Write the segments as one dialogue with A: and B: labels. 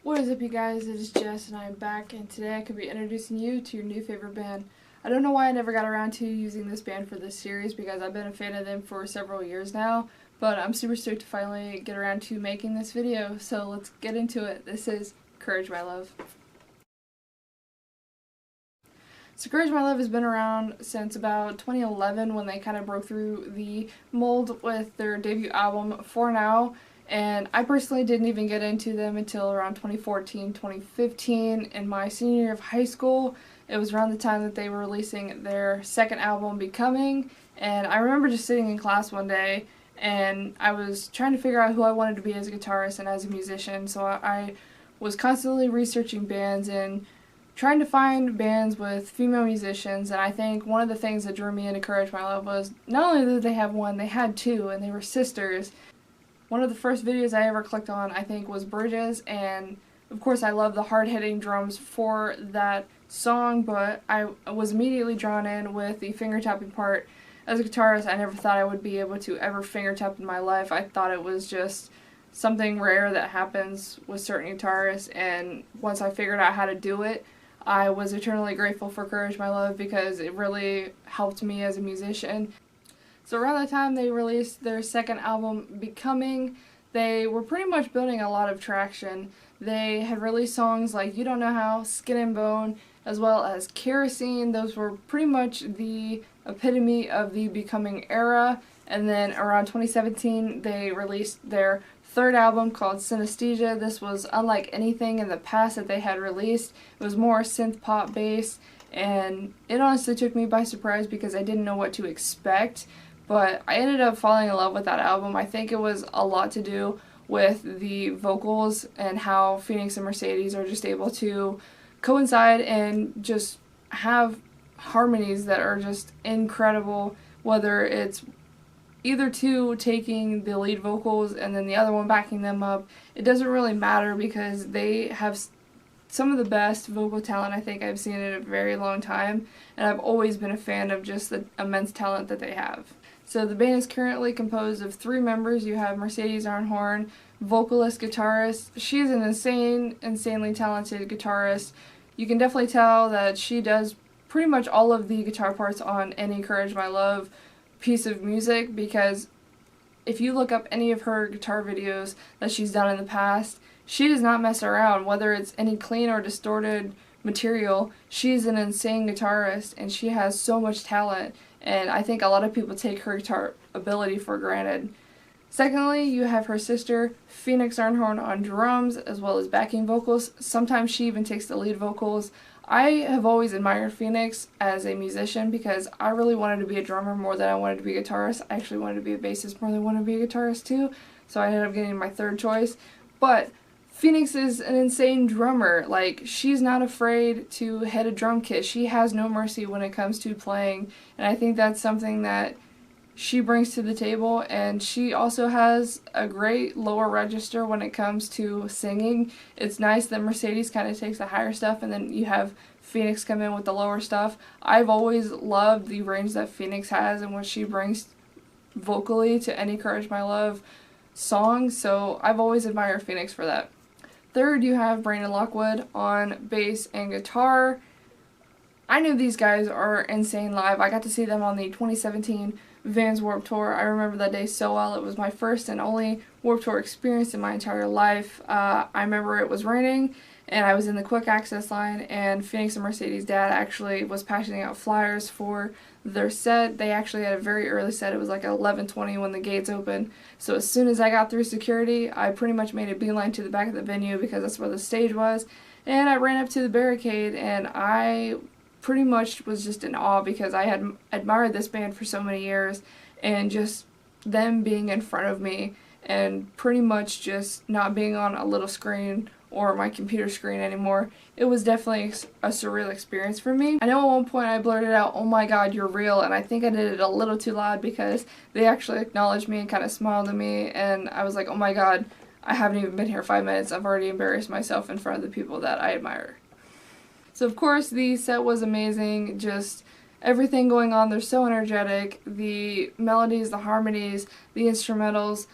A: What is up, you guys? It is Jess and I am back, and today I could be introducing you to your new favorite band. I don't know why I never got around to using this band for this series because I've been a fan of them for several years now, but I'm super stoked to finally get around to making this video, so let's get into it. This is Courage My Love. So Courage My Love has been around since about 2011 when they kind of broke through the mold with their debut album, For Now. And I personally didn't even get into them until around 2014, 2015 in my senior year of high school. It was around the time that they were releasing their second album, Becoming, and I remember just sitting in class one day and I was trying to figure out who I wanted to be as a guitarist and as a musician, so I was constantly researching bands and trying to find bands with female musicians, and I think one of the things that drew me into Courage My Love was not only did they have one, they had two, and they were sisters. One of the first videos I ever clicked on, I think, was Bridges, and of course I love the hard-hitting drums for that song, but I was immediately drawn in with the finger-tapping part. As a guitarist, I never thought I would be able to ever finger-tap in my life. I thought it was just something rare that happens with certain guitarists, and once I figured out how to do it, I was eternally grateful for Courage My Love because it really helped me as a musician. So around the time they released their second album, Becoming, they were pretty much building a lot of traction. They had released songs like You Don't Know How, Skin and Bone, as well as Kerosene. Those were pretty much the epitome of the Becoming era. And then around 2017, they released their third album called Synesthesia. This was unlike anything in the past that they had released. It was more synth pop based, and it honestly took me by surprise because I didn't know what to expect. But I ended up falling in love with that album. I think it was a lot to do with the vocals and how Phoenix and Mercedes are just able to coincide and just have harmonies that are just incredible, whether it's either two taking the lead vocals and then the other one backing them up. It doesn't really matter because they have some of the best vocal talent I think I've seen in a very long time, and I've always been a fan of just the immense talent that they have. So the band is currently composed of three members. You have Mercedes Arnhorn, vocalist, guitarist. She's an insanely talented guitarist. You can definitely tell that she does pretty much all of the guitar parts on any Courage My Love piece of music, because if you look up any of her guitar videos that she's done in the past, she does not mess around. Whether it's any clean or distorted material, she's an insane guitarist and she has so much talent, and I think a lot of people take her guitar ability for granted. Secondly, you have her sister, Phoenix Arnhorn, on drums as well as backing vocals. Sometimes she even takes the lead vocals. I have always admired Phoenix as a musician because I really wanted to be a drummer more than I wanted to be a guitarist. I actually wanted to be a bassist more than I wanted to be a guitarist too, so I ended up getting my third choice. But Phoenix is an insane drummer. Like, she's not afraid to hit a drum kit. She has no mercy when it comes to playing, and I think that's something that she brings to the table. And she also has a great lower register when it comes to singing. It's nice that Mercedes kind of takes the higher stuff and then you have Phoenix come in with the lower stuff. I've always loved the range that Phoenix has and what she brings vocally to any Courage My Love song, so I've always admired Phoenix for that. Third, you have Brandon Lockwood on bass and guitar. I knew these guys are insane live. I got to see them on the 2017 Vans Warped Tour. I remember that day so well. It was my first and only Warped Tour experience in my entire life. I remember it was raining and I was in the quick access line, and Phoenix and Mercedes' dad actually was passing out flyers for their set. They actually had a very early set. It was like 11:20 when the gates opened. So as soon as I got through security, I pretty much made a beeline to the back of the venue because that's where the stage was, and I ran up to the barricade, and I pretty much was just in awe because I had admired this band for so many years, and just them being in front of me and pretty much just not being on a little screen or my computer screen anymore, it was definitely a surreal experience for me. I know at one point I blurted out, "Oh my god, you're real," and I think I did it a little too loud because they actually acknowledged me and kind of smiled at me, and I was like, "Oh my god, I haven't even been here 5 minutes, I've already embarrassed myself in front of the people that I admire." So of course the set was amazing, just everything going on. They're so energetic, the melodies, the harmonies, the instrumentals.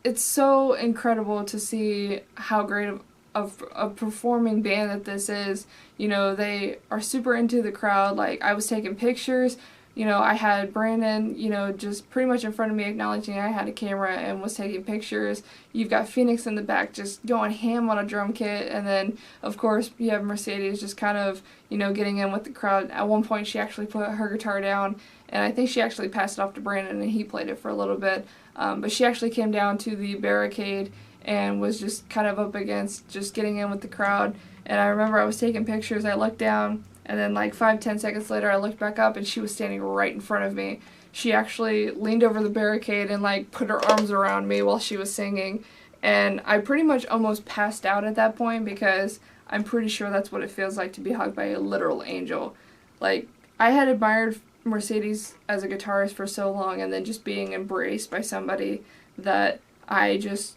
A: It's so incredible to see how great of of a performing band that this is. You know, they are super into the crowd. Like, I was taking pictures. You know, I had Brandon, you know, just pretty much in front of me acknowledging I had a camera and was taking pictures. You've got Phoenix in the back just going ham on a drum kit. And then, of course, you have Mercedes just kind of, you know, getting in with the crowd. At one point, she actually put her guitar down, and I think she actually passed it off to Brandon, and he played it for a little bit. But she actually came down to the barricade and was just kind of up against just getting in with the crowd. And I remember I was taking pictures. I looked down, and then like 5-10 seconds later I looked back up and she was standing right in front of me. She actually leaned over the barricade and like put her arms around me while she was singing. And I pretty much almost passed out at that point because I'm pretty sure that's what it feels like to be hugged by a literal angel. Like, I had admired Mercedes as a guitarist for so long, and then just being embraced by somebody that I just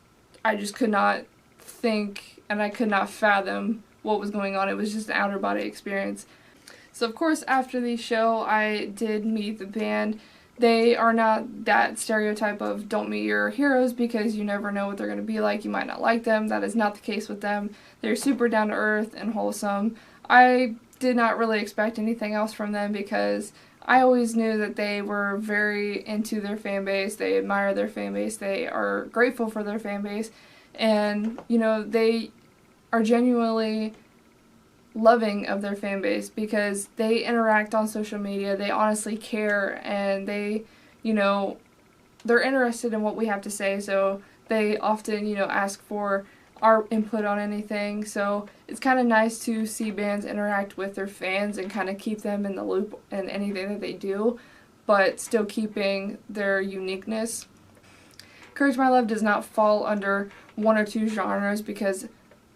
A: could not think, and I could not fathom what was going on. It was just an outer body experience. So of course after the show I did meet the band. They are not that stereotype of don't meet your heroes because you never know what they're going to be like. You might not like them. That is not the case with them. They're super down to earth and wholesome. I did not really expect anything else from them because I always knew that they were very into their fan base. They admire their fan base. They are grateful for their fan base. And, you know, they are genuinely loving of their fan base because they interact on social media. They honestly care, and they, you know, they're interested in what we have to say, so they often, you know, ask for our input on anything. So it's kind of nice to see bands interact with their fans and kind of keep them in the loop in anything that they do, but still keeping their uniqueness. Courage My Love does not fall under one or two genres because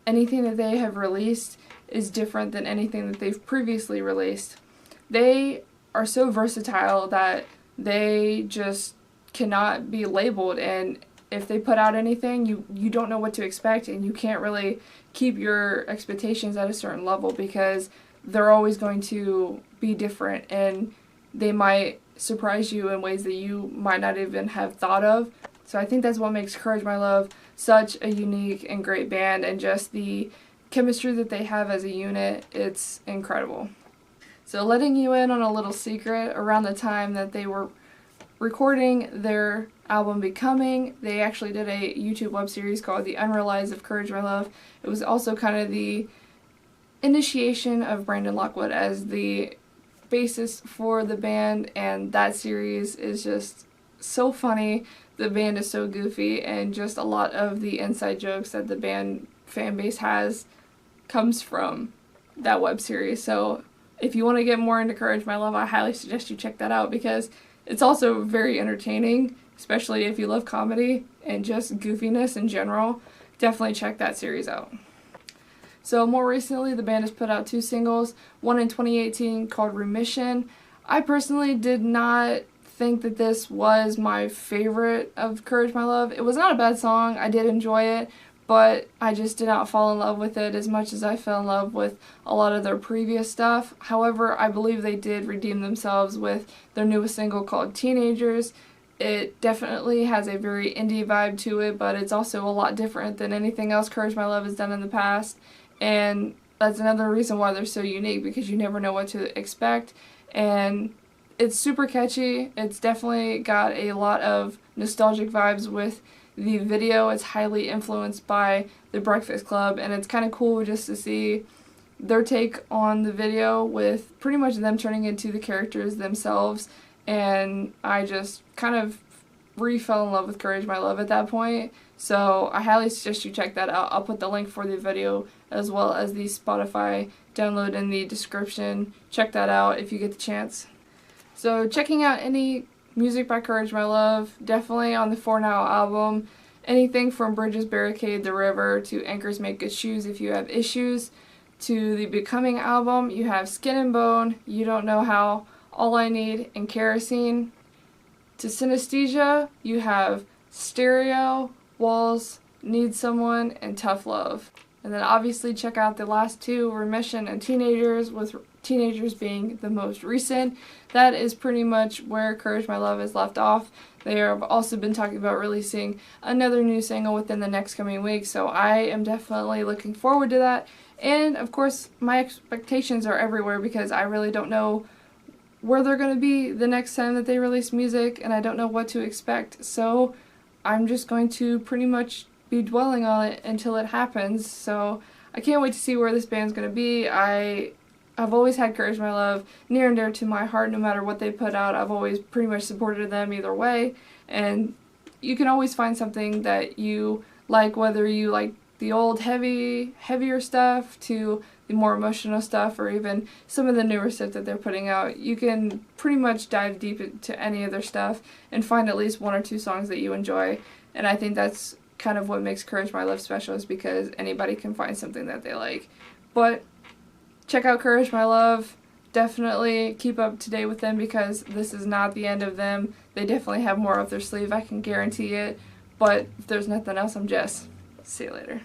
A: anything that they have released is different than anything that they've previously released. They are so versatile that they just cannot be labeled, and if they put out anything, you don't know what to expect, and you can't really keep your expectations at a certain level because they're always going to be different, and they might surprise you in ways that you might not even have thought of. So I think that's what makes Courage My Love such a unique and great band, and just the chemistry that they have as a unit, it's incredible. So letting you in on a little secret, around the time that they were recording their album Becoming, they actually did a YouTube web series called The Unrealized of Courage My Love. It was also kind of the initiation of Brandon Lockwood as the bassist for the band, and that series is just so funny. The band is so goofy, and just a lot of the inside jokes that the band fan base has comes from that web series. So if you want to get more into Courage My Love, I highly suggest you check that out because it's also very entertaining, especially if you love comedy and just goofiness in general. Definitely check that series out. So more recently, the band has put out 2 singles, one in 2018 called Remission. I personally did not think that this was my favorite of Courage My Love. It was not a bad song. I did enjoy it, but I just did not fall in love with it as much as I fell in love with a lot of their previous stuff. However, I believe they did redeem themselves with their newest single called Teenagers. It definitely has a very indie vibe to it, but it's also a lot different than anything else Courage My Love has done in the past. And that's another reason why they're so unique, because you never know what to expect. And it's super catchy. It's definitely got a lot of nostalgic vibes with the video. It's highly influenced by The Breakfast Club, and it's kind of cool just to see their take on the video with pretty much them turning into the characters themselves. And I just kind of fell in love with Courage My Love at that point. So I highly suggest you check that out. I'll put the link for the video as well as the Spotify download in the description. Check that out if you get the chance. So checking out any music by Courage My Love, definitely on the For Now album. Anything from Bridges, Barricade, The River, to Anchors Make Good Shoes if you have issues, to the Becoming album, you have Skin and Bone, You Don't Know How, All I Need, and Kerosene. To Synesthesia, you have Stereo, Walls, Need Someone, and Tough Love. And then obviously check out the last 2, Remission and Teenagers, with Teenagers being the most recent. That is pretty much where Courage My Love is left off. They have also been talking about releasing another new single within the next coming week, so I am definitely looking forward to that. And of course, my expectations are everywhere because I really don't know where they're going to be the next time that they release music, and I don't know what to expect. So I'm just going to pretty much be dwelling on it until it happens. So I can't wait to see where this band's going to be. I've always had Courage My Love near and dear to my heart no matter what they put out. I've always pretty much supported them either way, and you can always find something that you like, whether you like the old heavier stuff to the more emotional stuff, or even some of the newer stuff that they're putting out. You can pretty much dive deep into any of their stuff and find at least one or two songs that you enjoy, and I think that's kind of what makes Courage My Love special, is because anybody can find something that they like. But check out Courage My Love. Definitely keep up to date with them because this is not the end of them. They definitely have more up their sleeve, I can guarantee it. But if there's nothing else, I'm Jess. See you later.